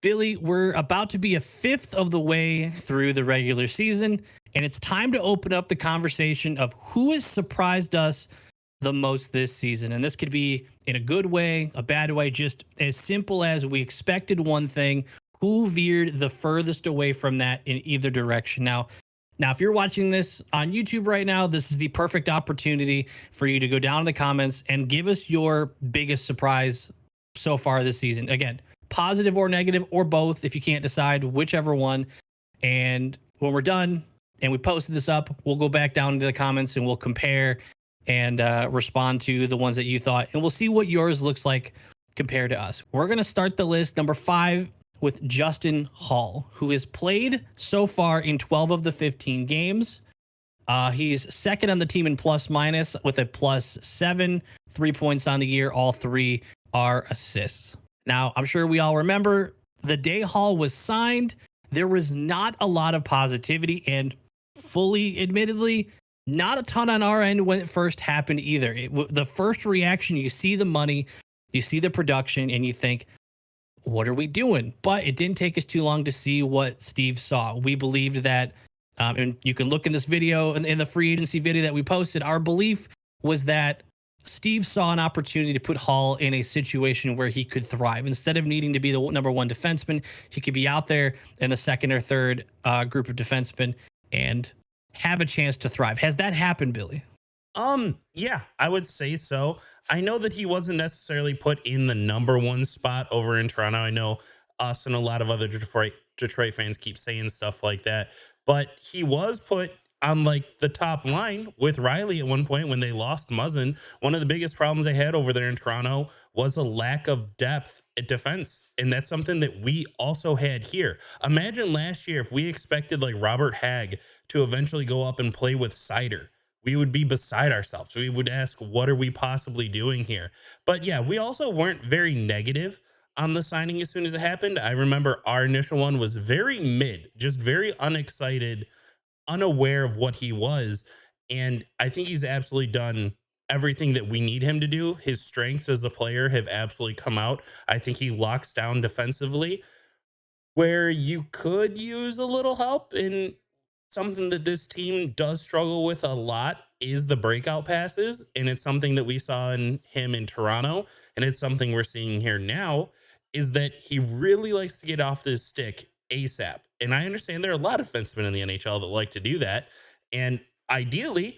Billy, we're about to be a fifth of the way through the regular season, and it's time to open up the conversation of who has surprised us the most this season. And this could be in a good way, a bad way, just as simple as we expected one thing, who veered the furthest away from that in either direction. Now, if you're watching this on YouTube right now, this is the perfect opportunity for you to go down in the comments and give us your biggest surprise so far this season. Again, positive or negative or both, if you can't decide, whichever one. And when we're done and we posted this up, we'll go back down into the comments and we'll compare and respond to the ones that you thought, and we'll see what yours looks like compared to us. We're going to start the list, number 5, with Justin Hall, who has played so far in 12 of the 15 games. He's second on the team in plus minus with a +7, 3 points on the year. All 3 are assists. Now, I'm sure we all remember the day Hall was signed, there was not a lot of positivity, and fully admittedly, not a ton on our end when it first happened either. The first reaction, you see the money, you see the production, and you think, what are we doing? But it didn't take us too long to see what Steve saw. We believed that, and you can look in this video, in the free agency video that we posted, our belief was that Steve saw an opportunity to put Hall in a situation where he could thrive. Instead of needing to be the number one defenseman, he could be out there in the second or third group of defensemen and have a chance to thrive. Has that happened, Billy? Yeah, I would say so. I know that he wasn't necessarily put in the number one spot over in Toronto. I know us and a lot of other Detroit fans keep saying stuff like that, but he was put on like the top line with Riley at one point when they lost Muzzin. One of the biggest problems they had over there in Toronto was a lack of depth at defense. And that's something that we also had here. Imagine last year if we expected like Robert Hagg to eventually go up and play with Sider. We would be beside ourselves. We would ask, what are we possibly doing here? But yeah, we also weren't very negative on the signing as soon as it happened. I remember our initial one was very mid, just very unexcited, unaware of what he was. And I think he's absolutely done everything that we need him to do. His strengths as a player have absolutely come out. I think he locks down defensively where you could use a little help. And something that this team does struggle with a lot is the breakout passes. And it's something that we saw in him in Toronto. And it's something we're seeing here now, is that he really likes to get off this stick ASAP. And I understand there are a lot of defensemen in the NHL that like to do that. And ideally,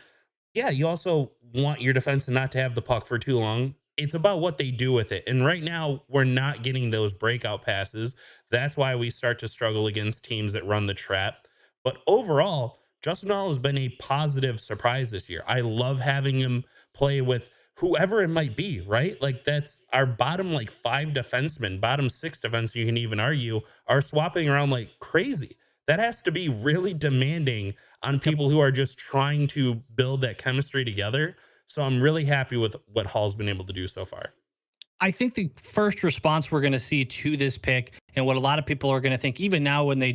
yeah, you also want your defense not to have the puck for too long. It's about what they do with it. And right now, we're not getting those breakout passes. That's why we start to struggle against teams that run the trap. But overall, Justin Hall has been a positive surprise this year. I love having him play with whoever it might be, right? Like that's our bottom like 5 defensemen, bottom 6 defensemen, you can even argue, are swapping around like crazy. That has to be really demanding on people who are just trying to build that chemistry together. So I'm really happy with what Hall's been able to do so far. I think the first response we're going to see to this pick, and what a lot of people are going to think, even now when they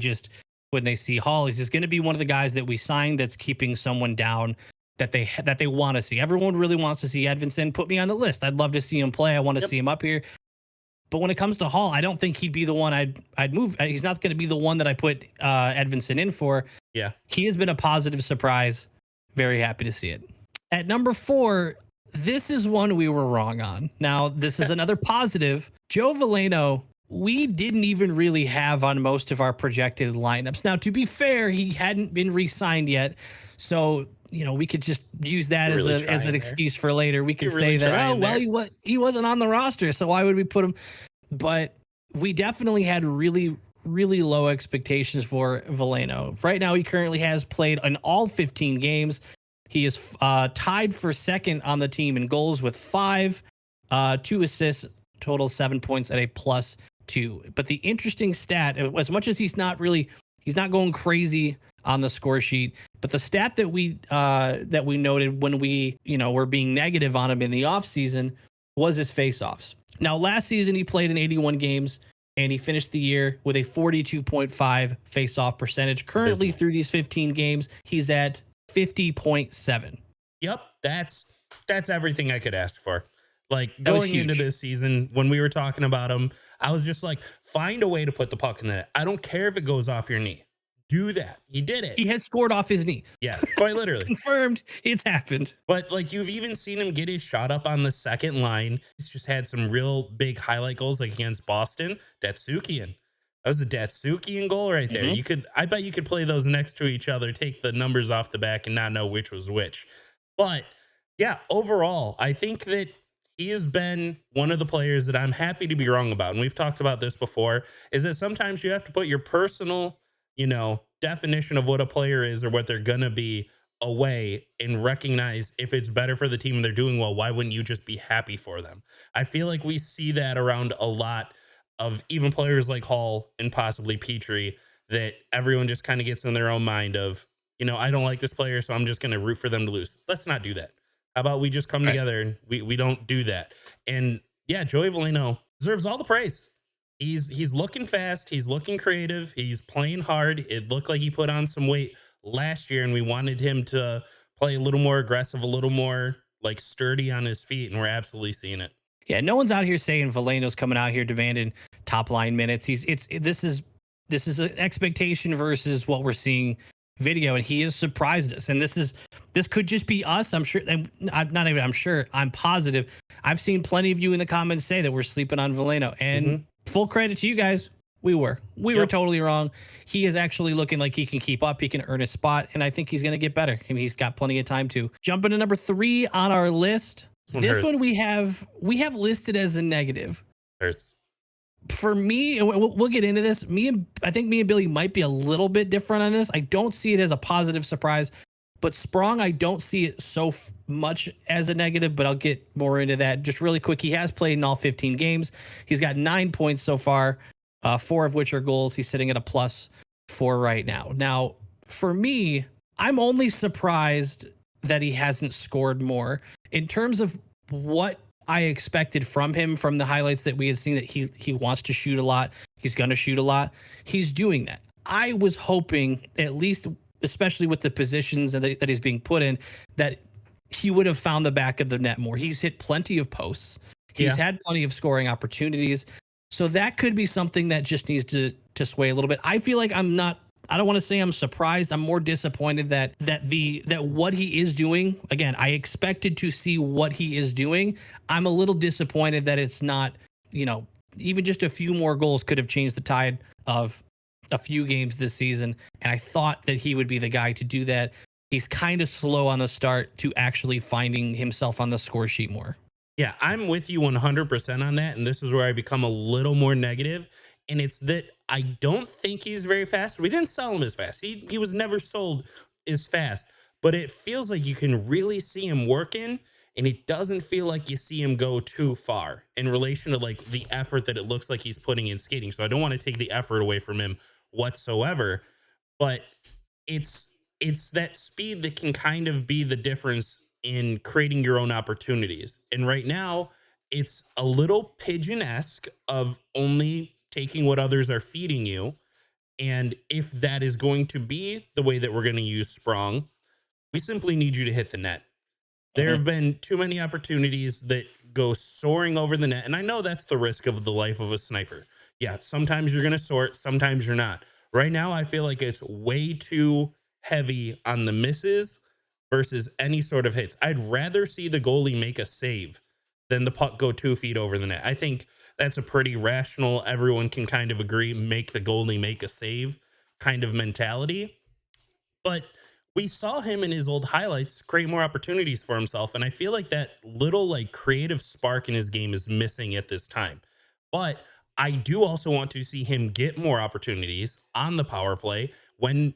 see Hall, is going to be one of the guys that we signed that's keeping someone down that they want to see. Everyone really wants to see Edvinsson. Put me on the list. I'd love to see him play. I want to see him up here. But when it comes to Hall, I don't think he'd be the one I'd move. He's not going to be the one that I put Edvinsson in for. Yeah. He has been a positive surprise. Very happy to see it. At number 4, this is one we were wrong on. Now, this is another positive. Joe Veleno, we didn't even really have on most of our projected lineups. Now, to be fair, he hadn't been re-signed yet. So, we could just use that as an excuse for later. We could say that, oh, well, he wasn't on the roster, so why would we put him? But we definitely had really, really low expectations for Veleno. Right now, he currently has played in all 15 games. He is tied for second on the team in goals with 5, 2 assists, total 7 points at a +2. But the interesting stat, as much as he's not going crazy on the score sheet, but the stat that we noted when we were being negative on him in the offseason was his faceoffs. Now, last season he played in 81 games and he finished the year with a 42.5 faceoff percentage. Currently, through these 15 games, he's at 50.7. Yep, that's everything I could ask for. Like going into this season, when we were talking about him, I was just like, find a way to put the puck in the net. I don't care if it goes off your knee. Do that. He did it. He has scored off his knee. Yes, quite literally. Confirmed. It's happened. But like you've even seen him get his shot up on the second line. He's just had some real big highlight goals like against Boston. Datsyukian. That was a Datsyukian goal right there. I bet you could play those next to each other, take the numbers off the back and not know which was which. But yeah, overall, I think that he has been one of the players that I'm happy to be wrong about. And we've talked about this before, is that sometimes you have to put your personal, definition of what a player is or what they're going to be away and recognize if it's better for the team and they're doing well, why wouldn't you just be happy for them? I feel like we see that around a lot of even players like Hall and possibly Petrie, that everyone just kind of gets in their own mind of, I don't like this player, so I'm just going to root for them to lose. Let's not do that. How about we just come together and we don't do that? And yeah, Joey Veleno deserves all the praise. He's looking fast. He's looking creative. He's playing hard. It looked like he put on some weight last year, and we wanted him to play a little more aggressive, a little more like sturdy on his feet, and we're absolutely seeing it. Yeah, no one's out here saying Veleno's coming out here demanding top line minutes. This is an expectation versus what we're seeing video, and he has surprised us. And this could just be us. I'm sure. I'm positive. I've seen plenty of you in the comments say that we're sleeping on Veleno, and full credit to you guys. We were totally wrong. He is actually looking like he can keep up. He can earn a spot, and I think he's going to get better. I mean, he's got plenty of time to. Jumping to number 3 on our list. This one we have listed as a negative. Hurts. For me, we'll get into this. I think me and Billy might be a little bit different on this. I don't see it as a positive surprise, but Sprong, I don't see it so much as a negative, but I'll get more into that just really quick. He has played in all 15 games. He's got 9 points so far, 4 of which are goals. He's sitting at a +4 right now. Now, for me, I'm only surprised that he hasn't scored more. In terms of what I expected from him, from the highlights that we had seen, that he wants to shoot a lot. He's going to shoot a lot. He's doing that. I was hoping, at least, especially with the positions that he's being put in, that he would have found the back of the net more. He's hit plenty of posts. He's had plenty of scoring opportunities. So that could be something that just needs to sway a little bit. I feel like I don't want to say I'm surprised. I'm more disappointed that what he is doing, again, I expected to see what he is doing. I'm a little disappointed that it's not, even just a few more goals could have changed the tide of a few games this season. And I thought that he would be the guy to do that. He's kind of slow on the start to actually finding himself on the score sheet more. Yeah, I'm with you 100% on that. And this is where I become a little more negative. And it's that I don't think he's very fast. We didn't sell him as fast. He was never sold as fast. But it feels like you can really see him working, and it doesn't feel like you see him go too far in relation to like the effort that it looks like he's putting in skating. So I don't want to take the effort away from him whatsoever. But it's that speed that can kind of be the difference in creating your own opportunities. And right now, it's a little pigeon-esque of only taking what others are feeding you. And if that is going to be the way that we're going to use Sprong, we simply need you to hit the net. There have been too many opportunities that go soaring over the net. And I know that's the risk of the life of a sniper. Yeah, sometimes you're going to sort, sometimes you're not. Right now, I feel like it's way too heavy on the misses versus any sort of hits. I'd rather see the goalie make a save than the puck go 2 feet over the net. I think that's a pretty rational, everyone can kind of agree, make the goalie make a save kind of mentality. But we saw him in his old highlights create more opportunities for himself. And I feel like that little like creative spark in his game is missing at this time. But I do also want to see him get more opportunities on the power play. When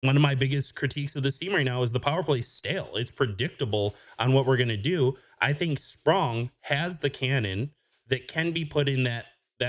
one of my biggest critiques of this team right now is the power play stale. It's predictable on what we're going to do. I think Sprong has the cannon that can be put in that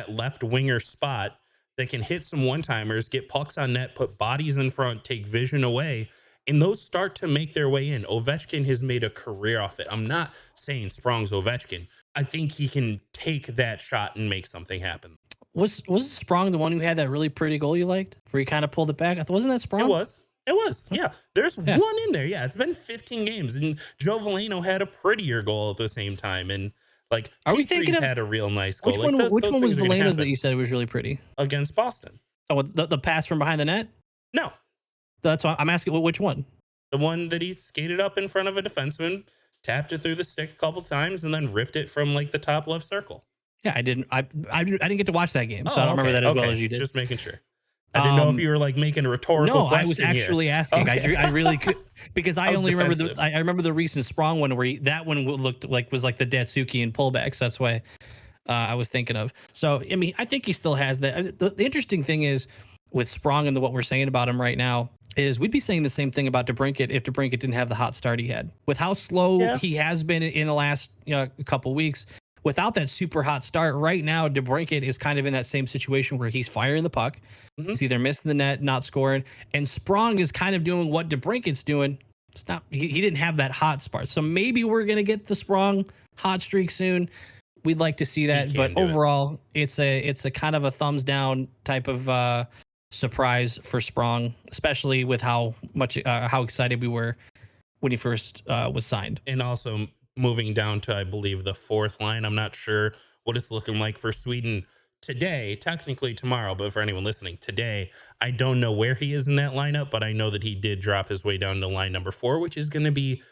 left winger spot that can hit some one-timers, get pucks on net, put bodies in front, take vision away, and those start to make their way in. Ovechkin has made a career off it. I'm not saying Sprong's Ovechkin. I think he can take that shot and make something happen. Was Sprong the one who had that really pretty goal you liked, where he kind of pulled it back? Wasn't that Sprong? It was. Yeah. There's one in there. Yeah. It's been 15 games, and Joe Veleno had a prettier goal at the same time. And Like Are we thinking Petrie's of had a real nice goal. Like which those one was things are going to Velena's that happen you said was really pretty? against Boston. Oh, the pass from behind the net? No, That's why I'm asking which one. the one that he skated up in front of a defenseman, tapped it through the stick a couple times, and then ripped it from like the top left circle. Yeah, I didn't. I didn't get to watch that game, so I don't remember okay, that as well okay. as you did. Just making sure. I didn't know if you were like making a rhetorical No, question. I was actually here. asking. Okay. I really could because I was only remember defensive. I remember the recent Sprong one where that one looked like was like the Datsuki and pullbacks. That's why I was thinking of. So I mean, I think he still has that. The interesting thing is with Sprong and what we're saying about him right now is we'd be saying the same thing about DeBrincat if DeBrincat didn't have the hot start he had. With how slow he has been in the last couple weeks, without that super hot start, right now DeBrincat is kind of in that same situation where he's firing the puck. Mhm. He's either missing the net, not scoring, and Sprong is kind of doing what DeBrincat's doing. It's not he didn't have that hot start, so maybe we're gonna get the Sprong hot streak soon. We'd like to see that, but overall, it's a kind of a thumbs down type of surprise for Sprong, especially with how excited we were when he first was signed. And also moving down to, I believe, the fourth line. I'm not sure what it's looking like for Sweden today, technically tomorrow, but for anyone listening today, I don't know where he is in that lineup, but I know that he did drop his way down to line number 4, which is going to be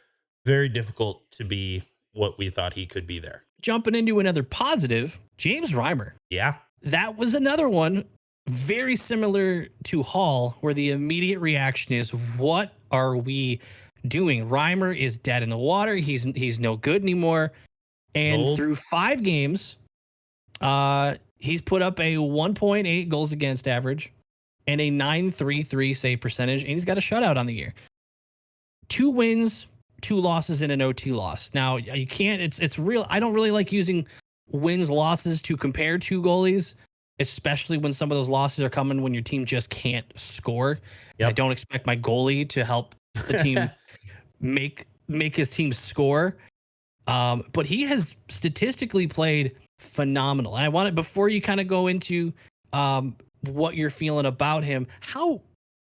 very difficult to be what we thought he could be there. Jumping into another positive, James Reimer. Yeah. That was another one very similar to Hall, where the immediate reaction is, what are we doing? Reimer is dead in the water. He's no good anymore. And through 5 games, he's put up a 1.8 goals against average and a 9.33 save percentage, and he's got a shutout on the year. 2 wins, 2 losses, and an OT loss. Now you can't. It's real. I don't really like using wins losses to compare 2 goalies, especially when some of those losses are coming when your team just can't score. Yep. I don't expect my goalie to help the team make his team score. But he has statistically played phenomenal. And I want it before you kind of go into what you're feeling about him. How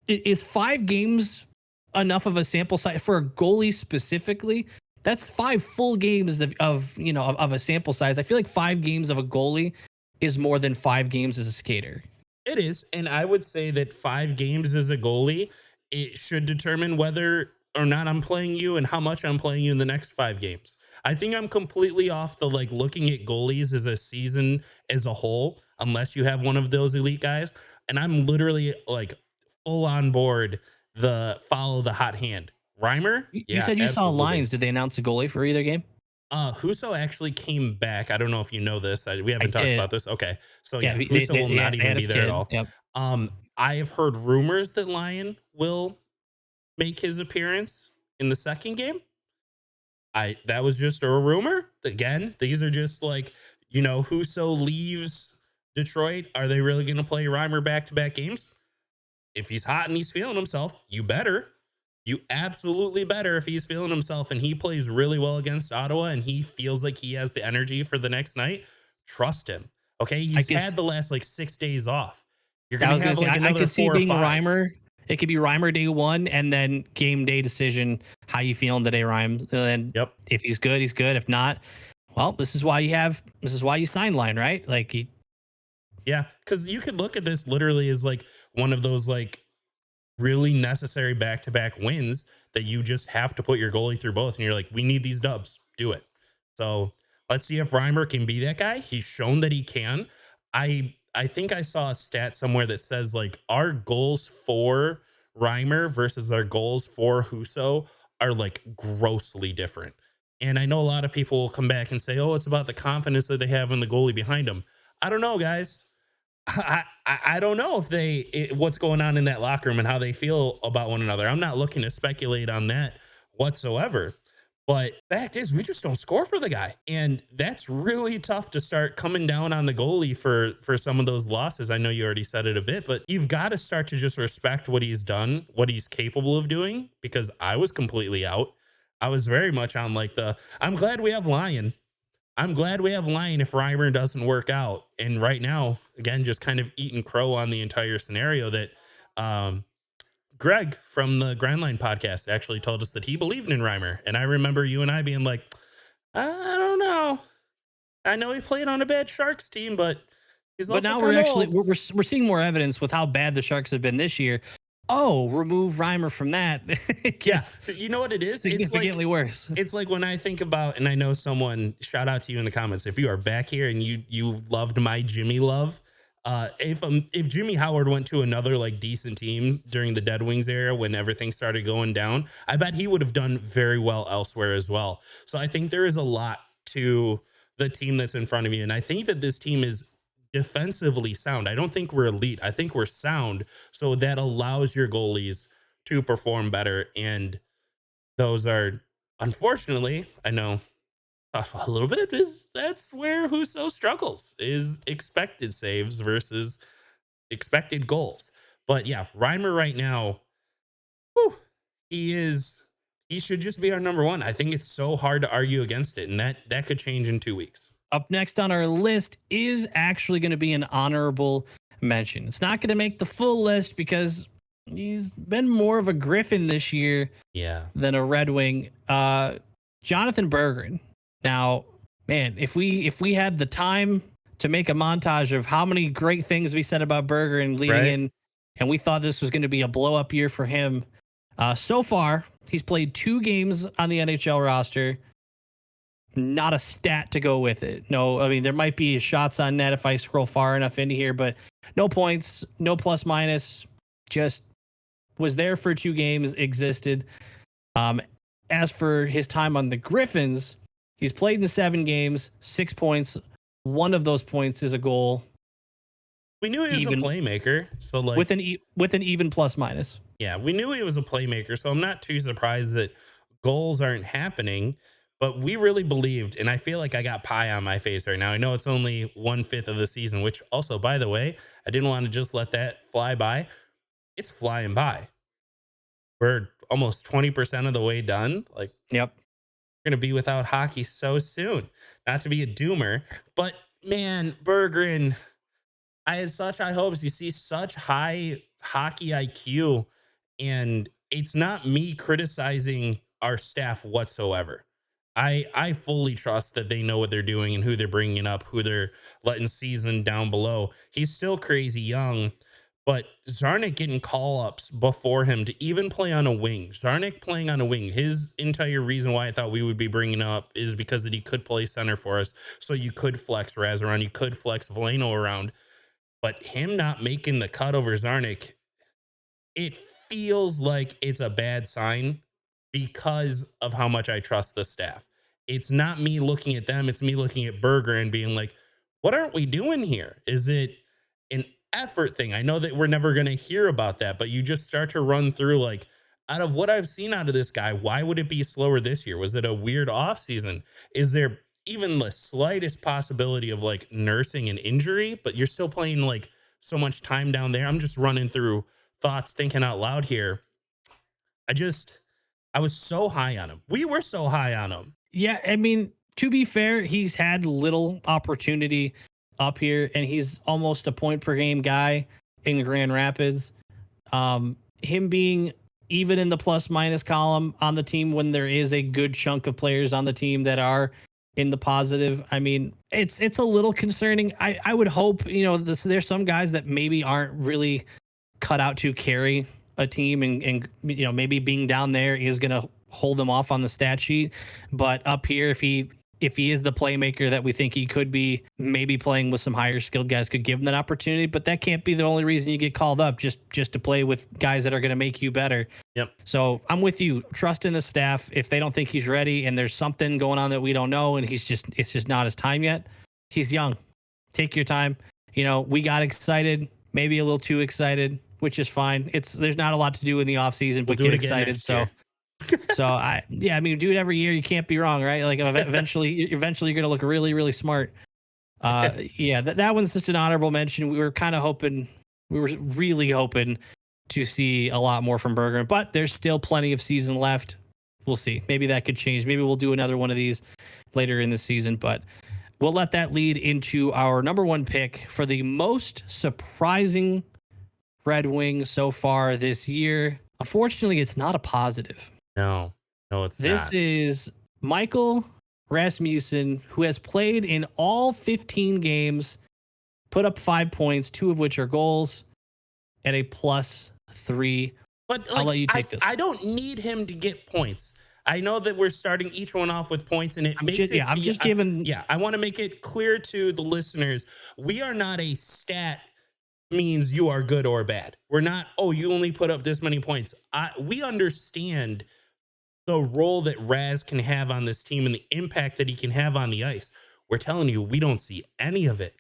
is 5 games enough of a sample size for a goalie specifically? That's 5 full games of a sample size. I feel like 5 games of a goalie is more than 5 games as a skater. It is. And I would say that 5 games as a goalie, it should determine whether or not I'm playing you and how much I'm playing you in the next 5 games. I think I'm completely off the looking at goalies as a season as a whole, unless you have one of those elite guys. And I'm literally full on board the follow the hot hand. Reimer? You said you saw lines. Did they announce a goalie for either game? Husso actually came back. I don't know if you know this. We haven't talked about this. Okay. So yeah, they, Husso will not even be there at all. Yep. I have heard rumors that Lyon will make his appearance in the second game. That was just a rumor. Again, these are just Husso leaves Detroit. Are they really going to play Reimer back-to-back games? If he's hot and he's feeling himself, you better. You absolutely better if he's feeling himself and he plays really well against Ottawa and he feels like he has the energy for the next night. Trust him. Okay, he's had the last 6 days off. You're going to have another I could 4 or 5. Reimer. It could be Reimer day 1 and then game day decision. How you feeling today, Reimer? And then if he's good, he's good. If not, well, this is why you sign Line, right? Yeah, because you could look at this literally as one of those really necessary back-to-back wins that you just have to put your goalie through both. And you're like, we need these dubs. Do it. So let's see if Reimer can be that guy. He's shown that he can. I think I saw a stat somewhere that says our goals for Reimer versus our goals for Husso are grossly different. And I know a lot of people will come back and say, oh, it's about the confidence that they have in the goalie behind them. I don't know, guys. I don't know what's going on in that locker room and how they feel about one another. I'm not looking to speculate on that whatsoever. But fact is, we just don't score for the guy. And that's really tough to start coming down on the goalie for some of those losses. I know you already said it a bit, but you've got to start to just respect what he's done, what he's capable of doing, because I was completely out. I was very much on I'm glad we have Lyon. I'm glad we have Lyon if Reimer doesn't work out. And right now, again, just kind of eating crow on the entire scenario that Greg from the Grindline podcast actually told us that he believed in Reimer. And I remember you and I being like, I don't know. I know he played on a bad Sharks team, but he's But also now we're kind of actually old. we're seeing more evidence with how bad the Sharks have been this year. Oh, remove Reimer from that. It Yeah, gets you know what it is? significantly worse. It's like when I think about, and I know someone, shout out to you in the comments if you are back here and you loved my Jimmy love. If Jimmy Howard went to another like decent team during the Dead Wings era when everything started going down, I bet he would have done very well elsewhere as well. So I think there is a lot to the team that's in front of you, and I think that this team is defensively sound. I don't think we're elite. I think we're sound, so that allows your goalies to perform better, and those are, unfortunately, I know a little bit is that's where Husso struggles, is expected saves versus expected goals. But yeah, Reimer right now, whew, he should just be our number one. I think it's so hard to argue against it, and that could change in 2 weeks. Up next on our list is actually going to be an honorable mention. It's not going to make the full list because he's been more of a Griffin this year Yeah. than a Red Wing. Jonathan Berggren. Now, man, if we had the time to make a montage of how many great things we said about Berggren leading Right. in, and we thought this was going to be a blow up year for him. So far, he's played 2 games on the NHL roster. Not a stat to go with it. No, I mean, there might be shots on net if I scroll far enough into here, but no points, no plus minus, just was there for 2 games, existed. As for his time on the Griffins, he's played in 7 games, 6 points. One of those points is a goal We knew he was Even- a playmaker, so like with an even plus minus. yeah, we knew he was a playmaker, so I'm not too surprised that goals aren't happening. But we really believed, and I feel like I got pie on my face right now. I know it's only 1/5 of the season, which also, by the way, I didn't want to just let that fly by. It's flying by. We're almost 20% of the way done. Like, Yep. we're going to be without hockey so soon. Not to be a doomer, but man, Berggren, I had such high hopes. You see such high hockey IQ, and it's not me criticizing our staff whatsoever. I fully trust that they know what they're doing and who they're bringing up, who they're letting season down below. He's still crazy young, but Zarnik getting call ups before him to even play on a wing. Zarnik playing on a wing. His entire reason why I thought we would be bringing up is because that he could play center for us. So you could flex Raz around, you could flex Veleno around. But him not making the cut over Zarnik, it feels like it's a bad sign because of how much I trust the staff. It's not me looking at them, it's me looking at Berger and being like, what aren't we doing here? Is it an effort thing? I know that we're never going to hear about that, but you just start to run through like, out of what I've seen out of this guy, why would it be slower this year? Was it a weird off season? Is there even the slightest possibility of like nursing an injury, but you're still playing like so much time down there? I'm just running through thoughts, thinking out loud here. I was so high on him. We were so high on him. Yeah, I mean, to be fair, he's had little opportunity up here, and he's almost a point per game guy in Grand Rapids. Him being even in the plus minus column on the team when there is a good chunk of players on the team that are in the positive. I mean, it's a little concerning. I would hope, there's some guys that maybe aren't really cut out to carry a team, and maybe being down there is going to hold them off on the stat sheet. But up here, if he is the playmaker that we think he could be, maybe playing with some higher skilled guys could give him that opportunity. But that can't be the only reason you get called up, just to play with guys that are going to make you better. Yep. So I'm with you. Trust in the staff. If they don't think he's ready and there's something going on that we don't know, and it's just not his time yet, he's young. Take your time. We got excited, maybe a little too excited, which is fine. There's not a lot to do in the off season, but We'll do get it again excited. next So. year. I mean, do it every year. You can't be wrong, right? Like eventually you're going to look really, really smart. That one's just an honorable mention. We were really hoping to see a lot more from Berger, but there's still plenty of season left. We'll see. Maybe that could change. Maybe we'll do another one of these later in the season, but we'll let that lead into our number 1 pick for the most surprising Red Wing so far this year. Unfortunately, it's not a positive. No, it's This not. is Michael Rasmussen, who has played in all 15 games, put up 5 points, 2 of which are goals, at a +3. But I'll like, let you take this. I don't need him to get points. I know that we're starting each one off with points, and it I'm makes just, it. yeah, I'm just giving. Yeah, I want to make it clear to the listeners: we are not a stat means you are good or bad. We're not. Oh, you only put up this many points. We understand the role that Raz can have on this team and the impact that he can have on the ice. We're telling you, we don't see any of it.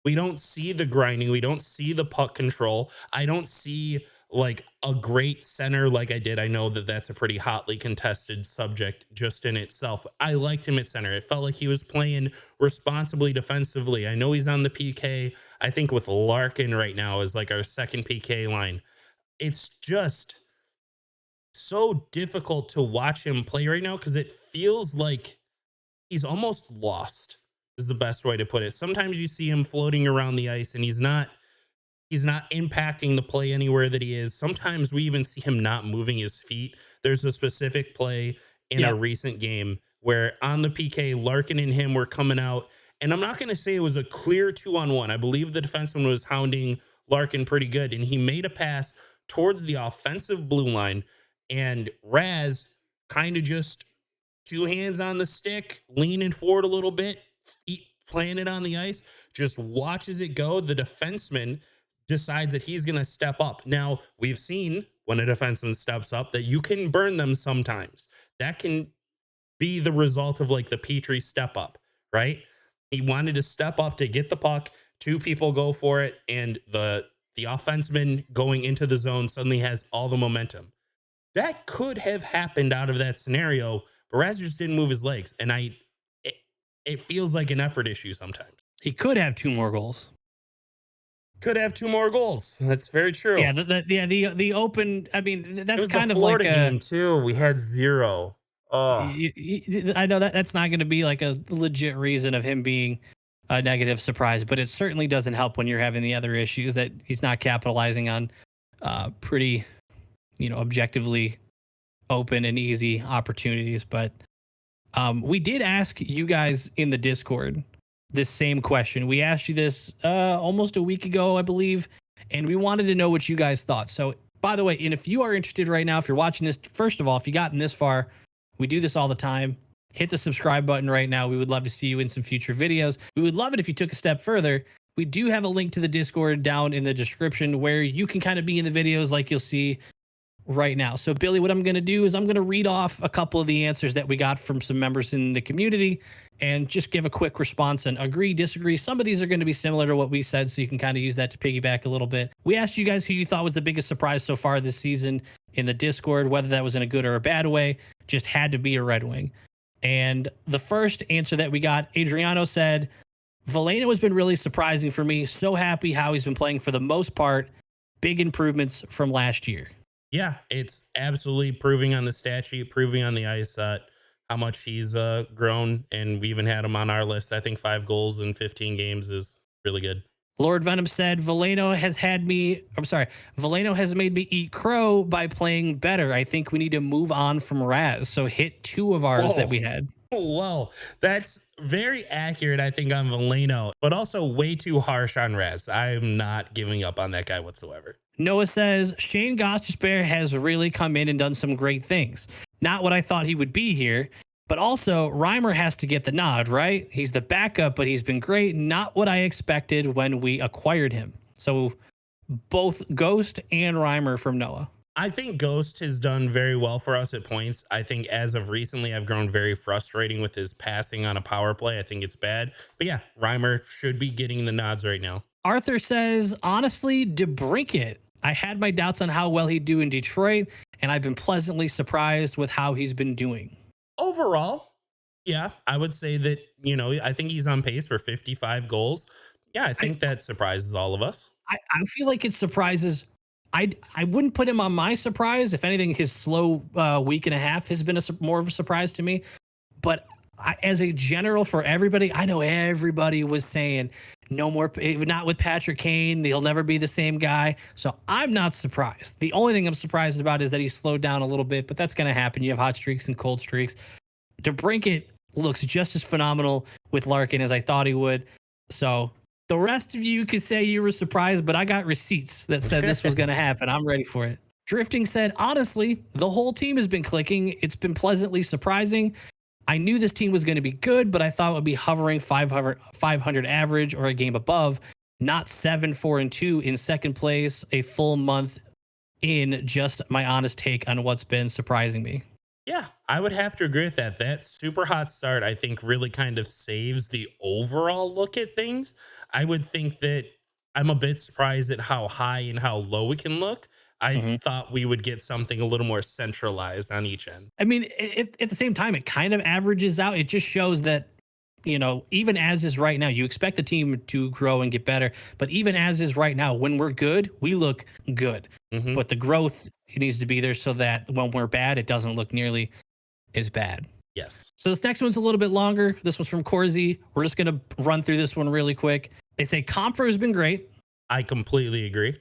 We don't see the grinding. We don't see the puck control. I don't see like a great center like I did. I know that that's a pretty hotly contested subject just in itself. I liked him at center. It felt like he was playing responsibly defensively. I know he's on the PK. I think with Larkin right now is like our second PK line. It's just so difficult to watch him play right now because it feels like he's almost lost is the best way to put it. Sometimes you see him floating around the ice and he's not impacting the play anywhere that he is. Sometimes we even see him not moving his feet. There's a specific play in a recent game where on the PK, Larkin and him were coming out, and I'm not going to say it was a clear 2-on-1. I believe the defenseman was hounding Larkin pretty good, and he made a pass towards the offensive blue line, and Raz kind of just 2 hands on the stick, leaning forward a little bit, feet playing it on the ice, just watches it go. The defenseman decides that he's going to step up. Now, we've seen when a defenseman steps up that you can burn them sometimes. That can be the result of like the Petrie step up, right? He wanted to step up to get the puck. 2 people go for it, and the offenseman going into the zone suddenly has all the momentum. That could have happened out of that scenario, but Raz just didn't move his legs, and it feels like an effort issue sometimes. He could have 2 more goals. Could have 2 more goals. That's very true. Yeah, the open. I mean, that's kind the of Florida like a game too. We had 0. Oh, I know that's not going to be like a legit reason of him being a negative surprise, but it certainly doesn't help when you're having the other issues that he's not capitalizing on pretty, objectively open and easy opportunities. But we did ask you guys in the Discord this same question. We asked you this almost a week ago, I believe, and we wanted to know what you guys thought. So, by the way, and if you are interested right now, if you're watching this, first of all, if you gotten this far, we do this all the time. Hit the subscribe button right now. We would love to see you in some future videos. We would love it if you took a step further. We do have a link to the Discord down in the description where you can kind of be in the videos like you'll see right now. So, Billy, what I'm going to do is I'm going to read off a couple of the answers that we got from some members in the community and just give a quick response and agree, disagree. Some of these are going to be similar to what we said, so you can kind of use that to piggyback a little bit. We asked you guys who you thought was the biggest surprise so far this season in the Discord, whether that was in a good or a bad way, just had to be a Red Wing. And the first answer that we got, Adriano said, Veleno has been really surprising for me. So happy how he's been playing for the most part. Big improvements from last year. Yeah, it's absolutely proving on the stat sheet, proving on the ice how much he's grown, and we even had him on our list. I think 5 goals in 15 games is really good. Lord Venom said, Veleno has made me eat crow by playing better. I think we need to move on from Raz. So hit 2 of ours that we had. Whoa, that's very accurate, I think, on Veleno, but also way too harsh on Raz. I'm not giving up on that guy whatsoever. Noah says, Shane Gostisbehere has really come in and done some great things. Not what I thought he would be here, but also Reimer has to get the nod, right? He's the backup, but he's been great. Not what I expected when we acquired him. So both Ghost and Reimer from Noah. I think Ghost has done very well for us at points. I think as of recently, I've grown very frustrating with his passing on a power play. I think it's bad. But yeah, Reimer should be getting the nods right now. Arthur says, honestly, DeBrincat. I had my doubts on how well he'd do in Detroit, and I've been pleasantly surprised with how he's been doing. Overall, yeah, I would say that, I think he's on pace for 55 goals. Yeah, I think that surprises all of us. I feel like it surprises. I wouldn't put him on my surprise. If anything, his slow week and a half has been more of a surprise to me. But as a general for everybody, I know everybody was saying no more, not with Patrick Kane. He'll never be the same guy. So I'm not surprised. The only thing I'm surprised about is that he slowed down a little bit, but that's going to happen. You have hot streaks and cold streaks. DeBrincat, looks just as phenomenal with Larkin as I thought he would. So the rest of you could say you were surprised, but I got receipts that said this was going to happen. I'm ready for it. Drifting said, honestly, the whole team has been clicking. It's been pleasantly surprising. I knew this team was going to be good, but I thought it would be hovering 500 average or a game above, not 7-4-2 in second place, a full month in. Just my honest take on what's been surprising me. Yeah, I would have to agree with that. That super hot start, I think, really kind of saves the overall look at things. I would think that I'm a bit surprised at how high and how low we can look. I Mhm. thought we would get something a little more centralized on each end. I mean, at the same time, it kind of averages out. It just shows that, even as is right now, you expect the team to grow and get better. But even as is right now, when we're good, we look good. Hmm. But the growth needs to be there so that when we're bad, it doesn't look nearly as bad. Yes. So this next one's a little bit longer. This one's from Corsi. We're just going to run through this one really quick. They say Comfer has been great. I completely agree.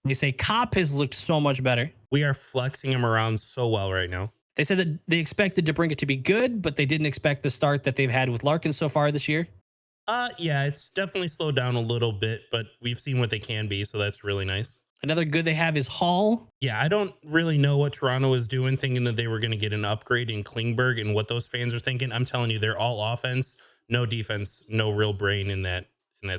They say Cop has looked so much better. We are flexing him around so well right now. They said that they expected DeBrincat to be good, but they didn't expect the start that they've had with Larkin so far this year. Yeah, it's definitely slowed down a little bit, but we've seen what they can be, so that's really nice. Another good they have is Hall. Yeah, I don't really know what Toronto was doing, thinking that they were going to get an upgrade in Klingberg and what those fans are thinking. I'm telling you, they're all offense, no defense, no real brain in that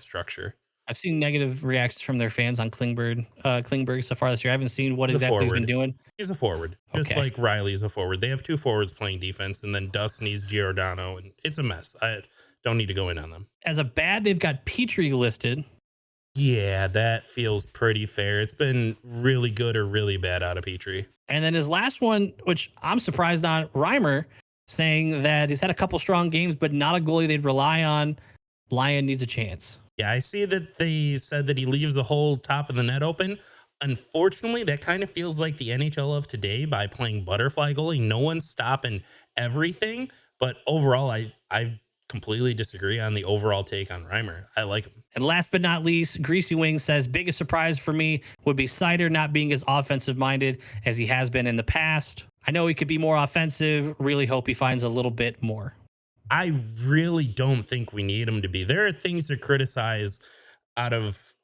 structure. I've seen negative reactions from their fans on Klingberg so far this year. I haven't seen what He's a exactly he's been forward. doing. He's a forward, just Okay. like Riley's a forward. They have two forwards playing defense, and then Dustin's Giordano, and it's a mess. I don't need to go in on them. As a bad, they've got Petrie listed. Yeah, that feels pretty fair. It's been really good or really bad out of Petrie. And then his last one, which I'm surprised on, Reimer, saying that he's had a couple strong games, but not a goalie they'd rely on. Lyon needs a chance. Yeah, I see that they said that he leaves the whole top of the net open. Unfortunately, that kind of feels like the NHL of today by playing butterfly goalie. No one's stopping everything. But overall, I completely disagree on the overall take on Reimer. I like him. And last but not least, Greasy Wing says, biggest surprise for me would be Sider not being as offensive minded as he has been in the past. I know he could be more offensive. Really hope he finds a little bit more. I really don't think we need him to be. There are things to criticize out of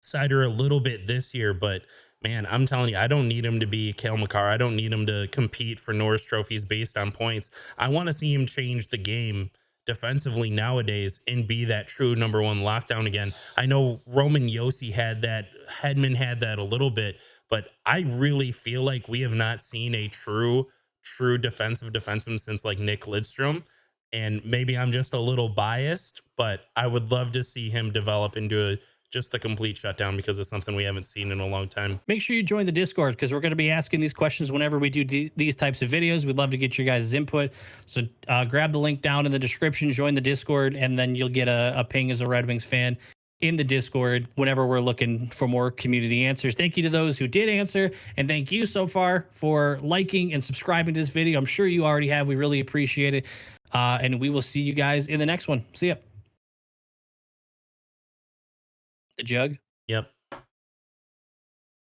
Sider a little bit this year, but man, I'm telling you, I don't need him to be Cale Makar. I don't need him to compete for Norris trophies based on points. I want to see him change the game defensively nowadays and be that true number one lockdown again. I know Roman Yossi had that, Hedman had that a little bit, but I really feel like we have not seen a true defensive defenseman since like Nick Lidstrom. And maybe I'm just a little biased, but I would love to see him develop into just the complete shutdown because it's something we haven't seen in a long time. Make sure you join the Discord because we're going to be asking these questions whenever we do these types of videos. We'd love to get your guys' input. So grab the link down in the description, join the Discord, and then you'll get a ping as a Red Wings fan in the Discord whenever we're looking for more community answers. Thank you to those who did answer. And thank you so far for liking and subscribing to this video. I'm sure you already have. We really appreciate it. And we will see you guys in the next one. See ya. The Jug. Yep.